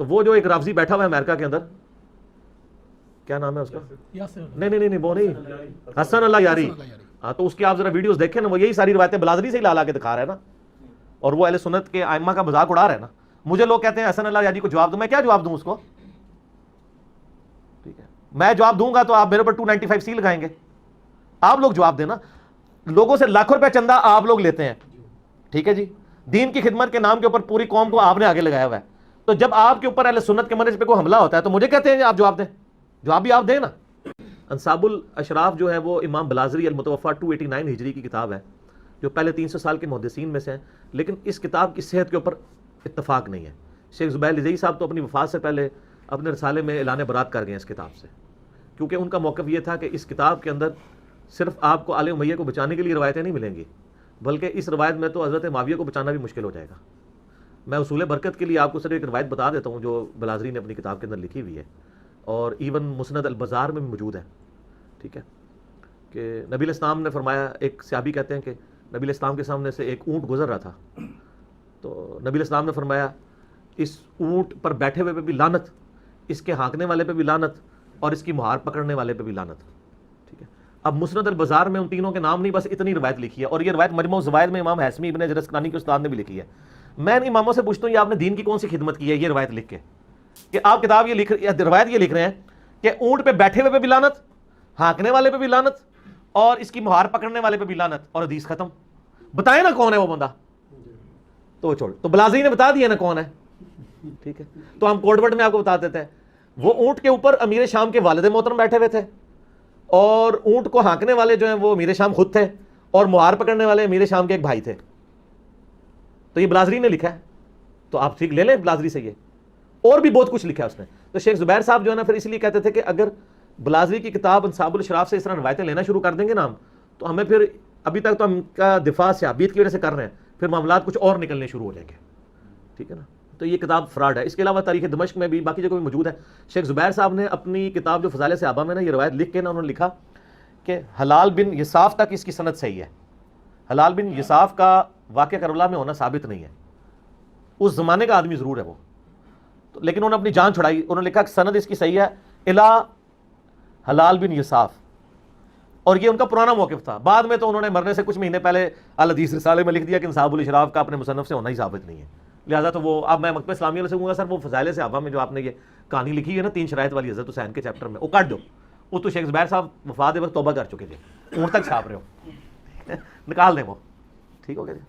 تو وہ جو ایک رافضی بیٹھا ہوا ہے امریکہ کے اندر، کیا نام ہے اس کا؟ نہیں وہ نہیں، حسن اللہ یاری. ہاں تو اس کی آپ ذرا ویڈیوز دیکھیں نا، وہ یہی ساری روایتیں بلازری سے ہی لا کے دکھا رہا ہے نا، اور وہ اہل سنت کے ائمہ کا مذاق اڑا رہا ہے نا. مجھے لوگ کہتے ہیں حسن اللہ یاری کو جواب دوں، میں کیا جواب دوں اس کو؟ ٹھیک ہے، میں جواب دوں گا تو آپ میرے پر 295C لگائیں گے. آپ لوگ جواب دینا. لوگوں سے لاکھوں روپے چندہ آپ لوگ لیتے ہیں، ٹھیک ہے جی، دین کی خدمت کے نام کے اوپر پوری قوم کو آپ نے آگے لگایا ہوا ہے. تو جب آپ کے اوپر اہل سنت کے منہج پہ کوئی حملہ ہوتا ہے تو مجھے کہتے ہیں آپ جواب دیں. جواب بھی آپ دیں نا. انصاب الاشراف جو ہے وہ امام بلازری المتوفا 289 ہجری کی کتاب ہے، جو پہلے 300 سال کے محدثین میں سے ہیں، لیکن اس کتاب کی صحت کے اوپر اتفاق نہیں ہے. شیخ زبیر لزئی صاحب تو اپنی وفات سے پہلے اپنے رسالے میں اعلان برات کر گئے ہیں اس کتاب سے، کیونکہ ان کا موقف یہ تھا کہ اس کتاب کے اندر صرف آپ کو آل امیہ کو بچانے کے لیے روایتیں نہیں ملیں گی، بلکہ اس روایت میں تو حضرت معاویہ کو بچانا بھی مشکل ہو جائے گا. میں اصول برکت کے لیے آپ کو صرف ایک روایت بتا دیتا ہوں جو بلازری نے اپنی کتاب کے اندر لکھی ہوئی ہے، اور ایون مسند البزار میں بھی موجود ہے. ٹھیک ہے، کہ نبی الاسلام نے فرمایا، ایک صحابی کہتے ہیں کہ نبی الاسلام کے سامنے سے ایک اونٹ گزر رہا تھا، تو نبی الاسلام نے فرمایا اس اونٹ پر بیٹھے ہوئے پہ بھی لعنت، اس کے ہانکنے والے پہ بھی لعنت، اور اس کی مہار پکڑنے والے پہ بھی لعنت. ٹھیک ہے، اب مسند البزار میں ان تینوں کے نام نہیں، بس اتنی روایت لکھی ہے، اور یہ روایت مجموع الزوائد میں امام حیثمی ابن جرسقانی کے استاد نے بھی لکھی ہے. میں ان اماموں سے پوچھتا ہوں یہ آپ نے دین کی کون سی خدمت کی ہے یہ روایت لکھ کے، کہ آپ کتاب یہ روایت یہ لکھ رہے ہیں کہ اونٹ پہ بیٹھے ہوئے پہ بھی لعنت، ہانکنے والے پہ بھی لعنت، اور اس کی مہار پکڑنے والے پہ بھی لعنت، اور حدیث ختم. بتائیں نا کون ہے وہ بندہ. تو چھوڑ، تو بلازری نے بتا دیا نا کون ہے. ٹھیک ہے، تو ہم کوڈ ورڈ میں آپ کو بتا دیتے ہیں. وہ اونٹ کے اوپر امیر شام کے والد محترم بیٹھے ہوئے تھے، اور اونٹ کو ہانکنے والے جو ہیں وہ امیر شام خود تھے، اور مہار پکڑنے والے امیر شام کے ایک بھائی تھے. تو یہ بلازری نے لکھا ہے، تو آپ ٹھیک لے لیں بلازری سے. یہ اور بھی بہت کچھ لکھا ہے اس نے. تو شیخ زبیر صاحب جو ہے نا پھر اس لیے کہتے تھے کہ اگر بلازری کی کتاب انصاب الاشراف سے اس طرح روایتیں لینا شروع کر دیں گے نا ہم، تو ہمیں پھر ابھی تک تو ہم کا دفاع صحابیت کی وجہ سے کر رہے ہیں، پھر معاملات کچھ اور نکلنے شروع ہو جائیں گے. ٹھیک ہے نا. تو یہ کتاب فراڈ ہے. اس کے علاوہ تاریخ دمشق میں بھی باقی جگہ بھی موجود ہے. شیخ زبیر صاحب نے اپنی کتاب جو فضائل صحابہ میں نا یہ روایت لکھ کے نا انہوں نے لکھا کہ حلال بن یصاف تک اس کی سند صحیح ہے. حلال بن یصاف کا واقعہ کربلا میں ہونا ثابت نہیں ہے، اس زمانے کا آدمی ضرور ہے وہ، لیکن انہوں نے اپنی جان چھڑائی. انہوں نے لکھا کہ سند اس کی صحیح ہے الا حلال بن یصاف، اور یہ ان کا پرانا موقف تھا. بعد میں تو انہوں نے مرنے سے کچھ مہینے پہلے الحدیث رسالے میں لکھ دیا کہ انصاب الاشراف کا اپنے مصنف سے ہونا ہی ثابت نہیں ہے. لہٰذا تو وہ اب میں مکتبہ اسلامیہ سے کہوں گا سر وہ فضائل صحابہ میں جو آپ نے یہ کہانی لکھی ہے نا 3 شرائط والی حضرت حسین کے چیپٹر میں، وہ کاٹ دو. وہ تو شیخ زبیر صاحب وفات وقت توبہ کر چکے تھے، اونٹ تک چھاپ رہے ہو، نکال دیں وہ. ٹھیک ہو گیا جی.